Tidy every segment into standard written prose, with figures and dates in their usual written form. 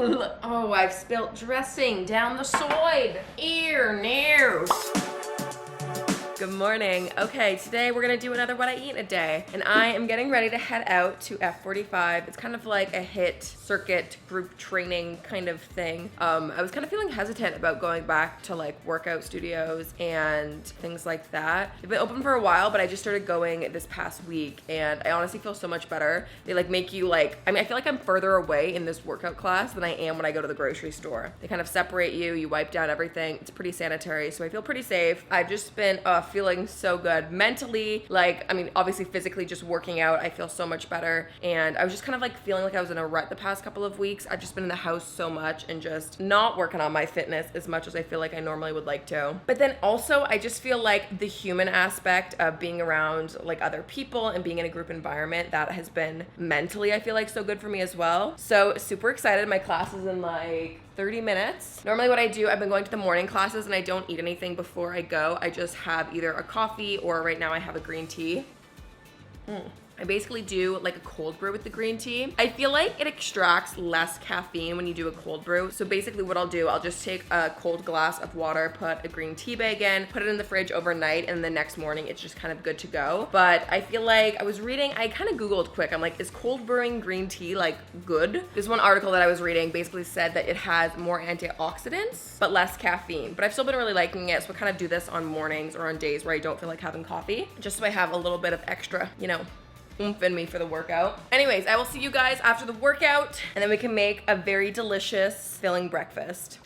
Oh, I've spilt dressing down the side. Ew, no. Good morning. Okay, today we're gonna do another what I eat in a day. And I am getting ready to head out to F45. It's kind of like a HIIT circuit group training kind of thing. I was kind of feeling hesitant about going back to like workout studios and things like that. They've been open for a while, but I just started going this past week and I honestly feel so much better. They like make you like, I feel like I'm further away in this workout class than I am when I go to the grocery store. They kind of separate you, you wipe down everything. It's pretty sanitary, so I feel pretty safe. I've just been feeling so good mentally, like obviously physically, just working out I feel so much better. And I was just kind of like feeling like I was in a rut the past couple of weeks. I've just been in the house so much and just not working on my fitness as much as I feel like I normally would like to. But then also I just feel like the human aspect of being around like other people and being in a group environment, that has been mentally I feel like so good for me as well. So super excited. My class is in like 30 minutes. Normally what I do, I've been going to the morning classes and I don't eat anything before I go. I just have either a coffee or right now I have a green tea. I basically do like a cold brew with the green tea. I feel like it extracts less caffeine when you do a cold brew. So basically what I'll do, I'll just take a cold glass of water, put a green tea bag in, put it in the fridge overnight, and the next morning it's just kind of good to go. But I feel like I was reading, I kind of Googled quick. I'm like, is cold brewing green tea like good? This one article that I was reading basically said that it has more antioxidants, but less caffeine. But I've still been really liking it. So I kind of do this on mornings or on days where I don't feel like having coffee, just so I have a little bit of extra, oomph in me for the workout. Anyways, I will see you guys after the workout and then we can make a very delicious filling breakfast.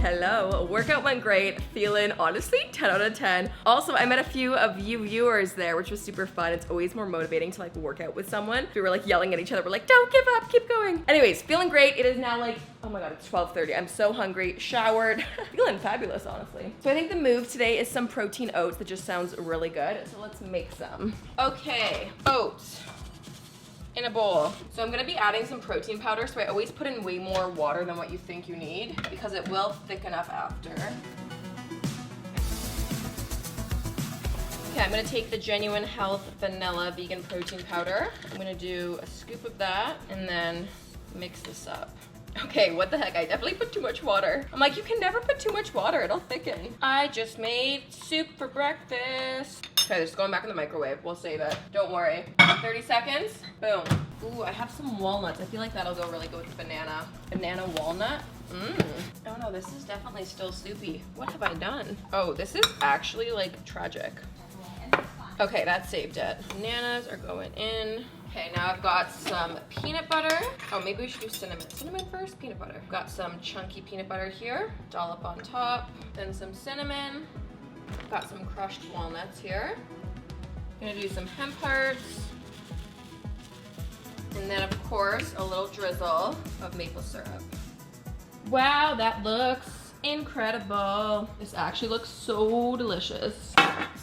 Hello, workout went great, feeling honestly 10 out of 10. Also, I met a few of you viewers there, which was super fun. It's always more motivating to like work out with someone. We were like yelling at each other. We're like, don't give up, keep going. Anyways, feeling great. It is now like, oh my God, it's 12:30. I'm so hungry, showered, feeling fabulous, honestly. So I think the move today is some protein oats. That just sounds really good. So let's make some. Okay, oats in a bowl. So I'm gonna be adding some protein powder. So I always put in way more water than what you think you need because it will thicken up after. Okay, I'm gonna take the Genuine Health Vanilla Vegan Protein Powder. I'm gonna do a scoop of that and then mix this up. Okay, what the heck? I definitely put too much water. I'm like, you can never put too much water, it'll thicken. I just made soup for breakfast. Okay, this is going back in the microwave. We'll save it. Don't worry. 30 seconds. Boom. Ooh, I have some walnuts. I feel like that'll go really good with the banana. Banana walnut. Oh no, this is definitely still soupy. What have I done? Oh, this is actually like tragic. Okay, that saved it. Bananas are going in. Okay, now I've got some peanut butter. Oh, maybe we should do cinnamon. Cinnamon first, peanut butter. Got some chunky peanut butter here. Dollop on top. Then some cinnamon. Got some crushed walnuts here. Gonna do some hemp hearts. And then of course, a little drizzle of maple syrup. Wow, that looks incredible. This actually looks so delicious.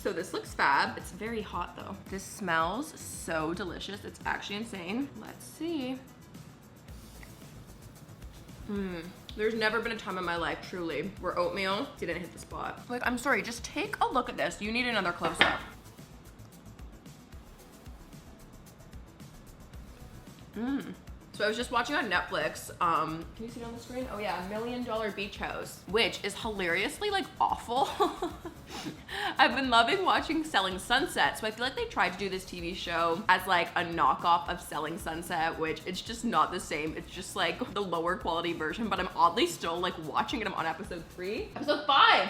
So this looks fab. It's very hot though. This smells so delicious. It's actually insane. Let's see. There's never been a time in my life, truly, where oatmeal didn't hit the spot. Like, I'm sorry, just take a look at this. You need another close-up. So I was just watching on Netflix, can you see it on the screen? Oh yeah, $1 Million Beach House, which is hilariously like awful. I've been loving watching Selling Sunset, so I feel like they tried to do this TV show as like a knockoff of Selling Sunset, which it's just not the same. It's just like the lower quality version, but I'm oddly still like watching it. I'm on episode 3. Episode 5!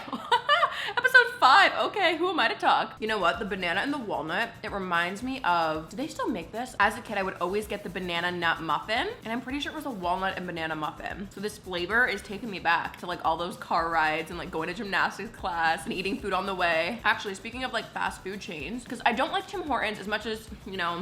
Episode 5, okay, who am I to talk? You know what, the banana and the walnut, it reminds me of, do they still make this? As a kid, I would always get the banana nut muffin, and I'm pretty sure it was a walnut and banana muffin. So this flavor is taking me back to like all those car rides and like going to gymnastics class and eating food on the way. Actually, speaking of like fast food chains, because I don't like Tim Hortons as much as,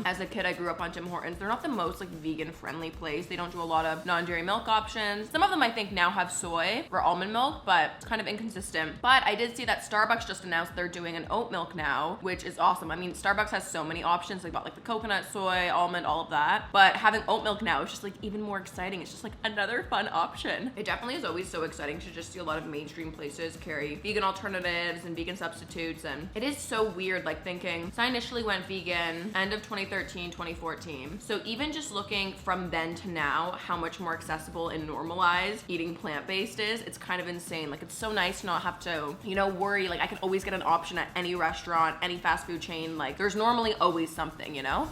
as a kid I grew up on Tim Hortons. They're not the most like vegan friendly place. They don't do a lot of non-dairy milk options. Some of them I think now have soy or almond milk, but it's kind of inconsistent. But I did see that Starbucks just announced they're doing an oat milk now, which is awesome. I mean, Starbucks has so many options. They got like the coconut, soy, almond, all of that. But having oat milk now is just like even more exciting. It's just like another fun option. It definitely is always so exciting to just see a lot of mainstream places carry vegan alternatives and vegan substitutes. And it is so weird, like thinking, so I initially went vegan end of 2013, 2014. So even just looking from then to now, how much more accessible and normalized eating plant-based is, it's kind of insane. Like, it's so nice to not have to, you know, worry. Like, I can always get an option at any restaurant, any fast food chain. Like, there's normally always something, you know?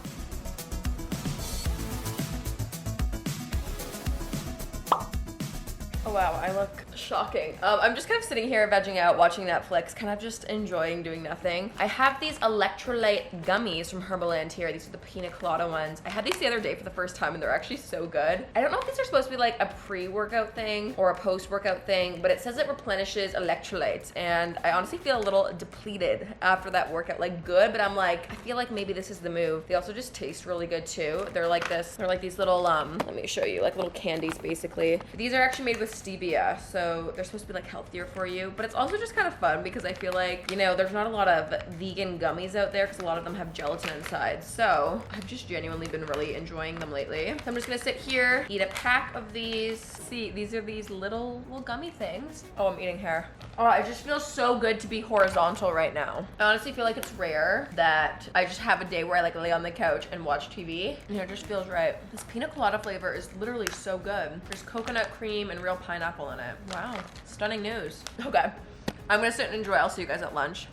Oh wow, I look shocking. I'm just kind of sitting here vegging out, watching Netflix, kind of just enjoying doing nothing. I have these electrolyte gummies from Herbaland here. These are the pina colada ones. I had these the other day for the first time and they're actually so good. I don't know if these are supposed to be like a pre-workout thing or a post-workout thing, but it says it replenishes electrolytes, and I honestly feel a little depleted after that workout. Like, good, but I'm like, I feel like maybe this is the move. They also just taste really good too. They're like these little, let me show you, like little candies basically. These are actually made with stevia, so they're supposed to be like healthier for you, but it's also just kind of fun because I feel like, you know, there's not a lot of vegan gummies out there because a lot of them have gelatin inside. So I've just genuinely been really enjoying them lately. So I'm just gonna sit here, eat a pack of these. See, these are these little gummy things. Oh, I'm eating hair. Oh, it just feels so good to be horizontal right now. I honestly feel like it's rare that I just have a day where I like lay on the couch and watch TV. And it just feels right. This pina colada flavor is literally so good. There's coconut cream and real pineapple in it. Wow, stunning news. Okay, I'm gonna sit and enjoy. I'll see you guys at lunch.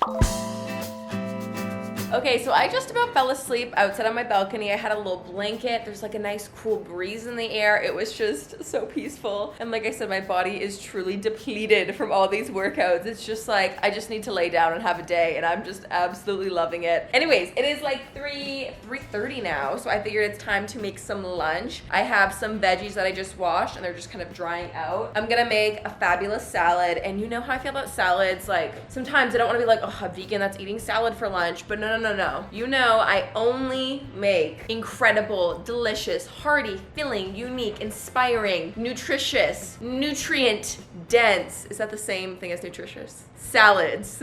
Okay, so I just about fell asleep outside on my balcony. I had a little blanket. There's like a nice cool breeze in the air. It was just so peaceful. And like I said, my body is truly depleted from all these workouts. It's just like, I just need to lay down and have a day, and I'm just absolutely loving it. Anyways, it is like 3:30 now, so I figured it's time to make some lunch. I have some veggies that I just washed and they're just kind of drying out. I'm gonna make a fabulous salad, and you know how I feel about salads. Like, sometimes I don't wanna be like, oh, a vegan that's eating salad for lunch, but no. You know, I only make incredible, delicious, hearty, filling, unique, inspiring, nutritious, nutrient dense. Is that the same thing as nutritious? Salads.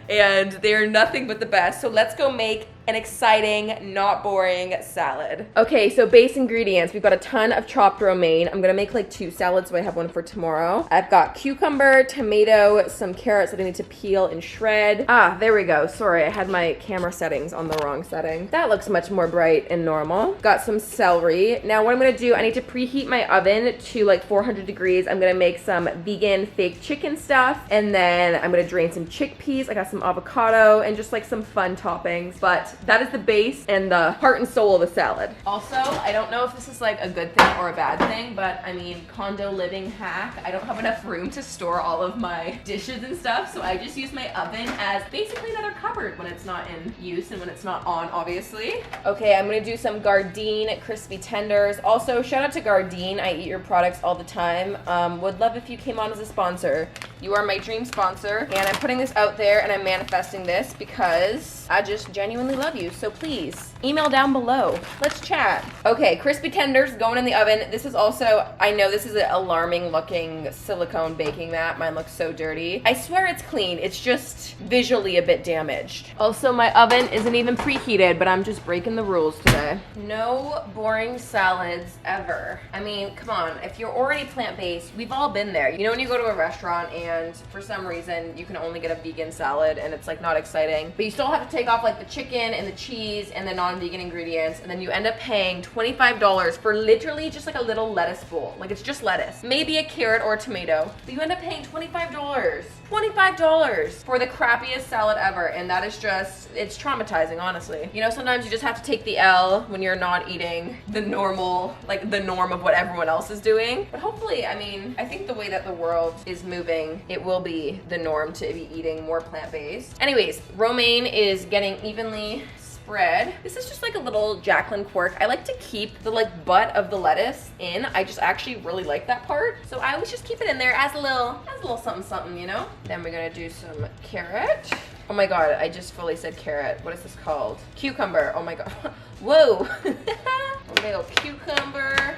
And they're nothing but the best. So let's go make an exciting, not boring salad. Okay, so base ingredients. We've got a ton of chopped romaine. I'm gonna make like 2 salads, so I have one for tomorrow. I've got cucumber, tomato, some carrots that I need to peel and shred. Ah, there we go. Sorry, I had my camera settings on the wrong setting. That looks much more bright and normal. Got some celery. Now what I'm gonna do, I need to preheat my oven to like 400 degrees. I'm gonna make some vegan fake chicken stuff, and then I'm gonna drain some chickpeas. I got some avocado and just like some fun toppings, but that is the base and the heart and soul of the salad. Also, I don't know if this is like a good thing or a bad thing, but I mean, condo living hack. I don't have enough room to store all of my dishes and stuff, so I just use my oven as basically another cupboard when it's not in use and when it's not on, obviously. Okay, I'm gonna do some Gardein crispy tenders. Also, shout out to Gardein. I eat your products all the time. Would love if you came on as a sponsor. You are my dream sponsor, and I'm putting this out there and I'm manifesting this because I just genuinely love you. So please, email down below. Let's chat. Okay, crispy tenders going in the oven. This is also, I know this is an alarming looking silicone baking mat. Mine looks so dirty. I swear it's clean. It's just visually a bit damaged. Also, my oven isn't even preheated, but I'm just breaking the rules today. No boring salads ever. I mean, come on. If you're already plant-based, we've all been there. You know when you go to a restaurant and for some reason you can only get a vegan salad and it's like not exciting, but you still have to take off like the chicken and the cheese and the non-vegan ingredients, and then you end up paying $25 for literally just like a little lettuce bowl. Like, it's just lettuce, maybe a carrot or a tomato, but you end up paying $25. $25 for the crappiest salad ever, and that is just, it's traumatizing, honestly. You know, sometimes you just have to take the L when you're not eating the normal, like the norm of what everyone else is doing. But hopefully, I mean, I think the way that the world is moving, it will be the norm to be eating more plant-based. Anyways, romaine is getting evenly spread. This is just like a little Jaclyn quirk. I like to keep the like butt of the lettuce in. I just actually really like that part. So I always just keep it in there as a little something something, you know? Then we're gonna do some carrot. Oh my God, I just fully said carrot. What is this called? Cucumber, oh my God. Whoa. A little cucumber.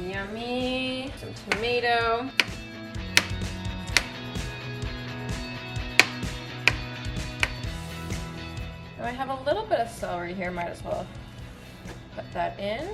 Yummy. Some tomato. have a little bit of celery here, might as well put that in.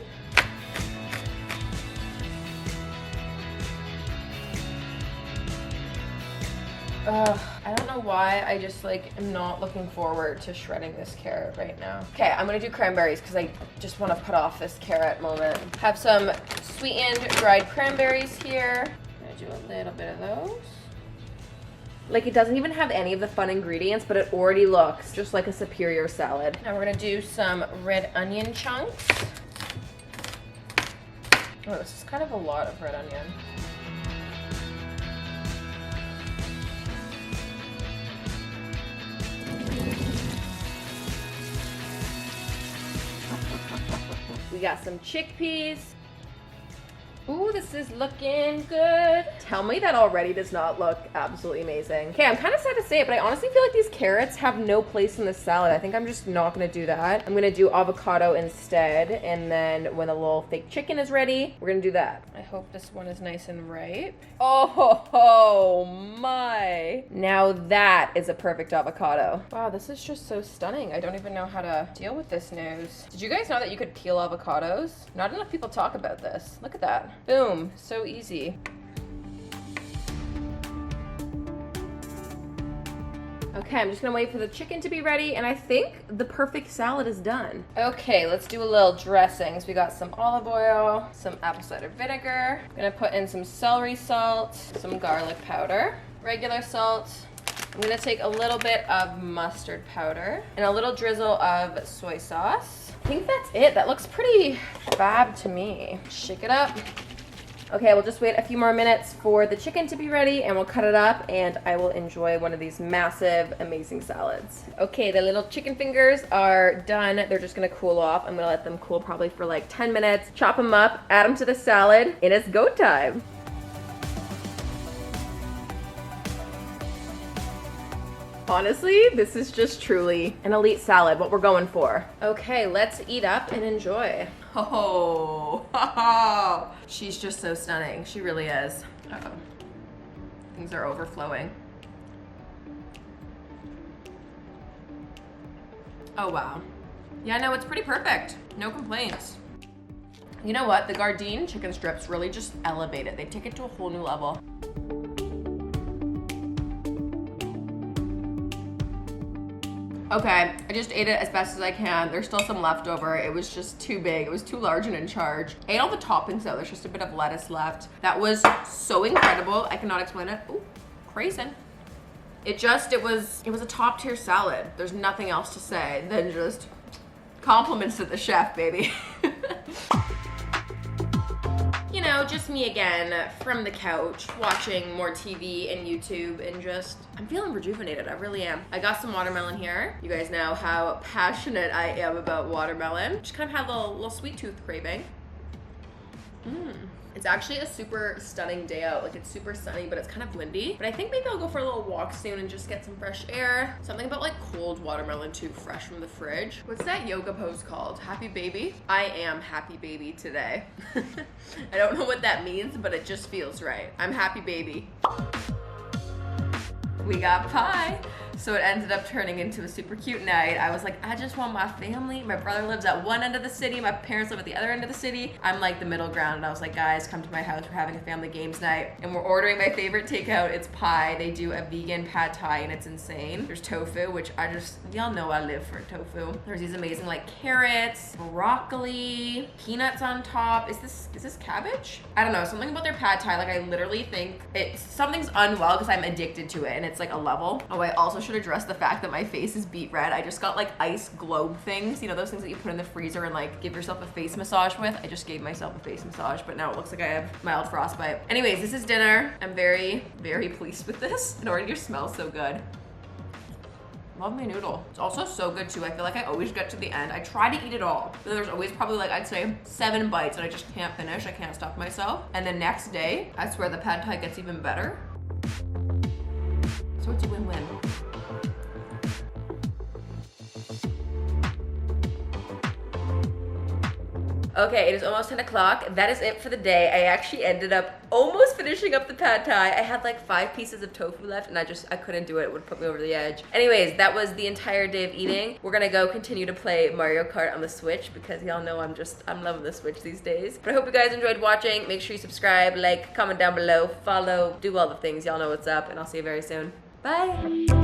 I don't know why I just like am not looking forward to shredding this carrot right now. Okay, I'm gonna do cranberries because I just want to put off this carrot moment. Have some sweetened dried cranberries here. I'm gonna do a little bit of those. Like, it doesn't even have any of the fun ingredients, but it already looks just like a superior salad. Now we're gonna do some red onion chunks. Oh, this is kind of a lot of red onion. We got some chickpeas. Ooh, this is looking good. Tell me that already does not look absolutely amazing. Okay, I'm kind of sad to say it, but I honestly feel like these carrots have no place in the salad. I think I'm just not gonna do that. I'm gonna do avocado instead, and then when the little fake chicken is ready, we're gonna do that. I hope this one is nice and ripe. Oh my. Now that is a perfect avocado. Wow, this is just so stunning. I don't even know how to deal with this news. Did you guys know that you could peel avocados? Not enough people talk about this. Look at that. Boom, so easy. Okay, I'm just gonna wait for the chicken to be ready, and I think the perfect salad is done. Okay, let's do a little dressings. We got some olive oil, some apple cider vinegar. I'm gonna put in some celery salt, some garlic powder, regular salt. I'm gonna take a little bit of mustard powder and a little drizzle of soy sauce. I think that's it. That looks pretty fab to me. Shake it up. Okay, we'll just wait a few more minutes for the chicken to be ready, and we'll cut it up, and I will enjoy one of these massive, amazing salads. Okay, the little chicken fingers are done. They're just gonna cool off. I'm gonna let them cool probably for like 10 minutes. Chop them up, add them to the salad, and it's go time. Honestly, this is just truly an elite salad, what we're going for. Okay, let's eat up and enjoy. Oh, she's just so stunning. She really is. Uh-oh. Things are overflowing. Oh, wow. Yeah, no, it's pretty perfect. No complaints. You know what? The Gardein chicken strips really just elevate it. They take it to a whole new level. Okay, I just ate it as best as I can. There's still some left over. It was just too big. It was too large and in charge. I ate all the toppings though. There's just a bit of lettuce left. That was so incredible. I cannot explain it. Ooh, craisin. It was a top tier salad. There's nothing else to say than just compliments to the chef, baby. You know, just me again from the couch, watching more TV and YouTube, and just, I'm feeling rejuvenated, I really am. I got some watermelon here. You guys know how passionate I am about watermelon. Just kind of had a little sweet tooth craving. It's actually a super stunning day out. Like, it's super sunny, but it's kind of windy. But I think maybe I'll go for a little walk soon and just get some fresh air. Something about like cold watermelon too, fresh from the fridge. What's that yoga pose called? Happy baby? I am happy baby today. I don't know what that means, but it just feels right. I'm happy baby. We got pie. So it ended up turning into a super cute night. I was like, I just want my family. My brother lives at one end of the city. My parents live at the other end of the city. I'm like the middle ground. And I was like, guys, come to my house. We're having a family games night. And we're ordering my favorite takeout. It's pie. They do a vegan pad thai and it's insane. There's tofu, which y'all know I live for tofu. There's these amazing like carrots, broccoli, peanuts on top. Is this cabbage? I don't know. Something about their pad thai. Like, I literally think something's unwell because I'm addicted to it and it's like a level. Oh, I also should address the fact that my face is beet red. I just got like ice globe things, you know, those things that you put in the freezer and like give yourself a face massage with. I just gave myself a face massage, but now it looks like I have mild frostbite. Anyways, this is dinner. I'm very, very pleased with this. It already smells so good. Love my noodle. It's also so good too. I feel like I always get to the end. I try to eat it all, but there's always probably like, I'd say 7 bites and I just can't finish. I can't stop myself. And the next day, I swear the pad thai gets even better. So it's a win-win. Okay, it is almost 10 o'clock. That is it for the day. I actually ended up almost finishing up the pad thai. I had like 5 pieces of tofu left and I couldn't do it. It would put me over the edge. Anyways, that was the entire day of eating. We're gonna go continue to play Mario Kart on the Switch because y'all know I'm loving the Switch these days. But I hope you guys enjoyed watching. Make sure you subscribe, like, comment down below, follow, do all the things. Y'all know what's up, and I'll see you very soon. Bye.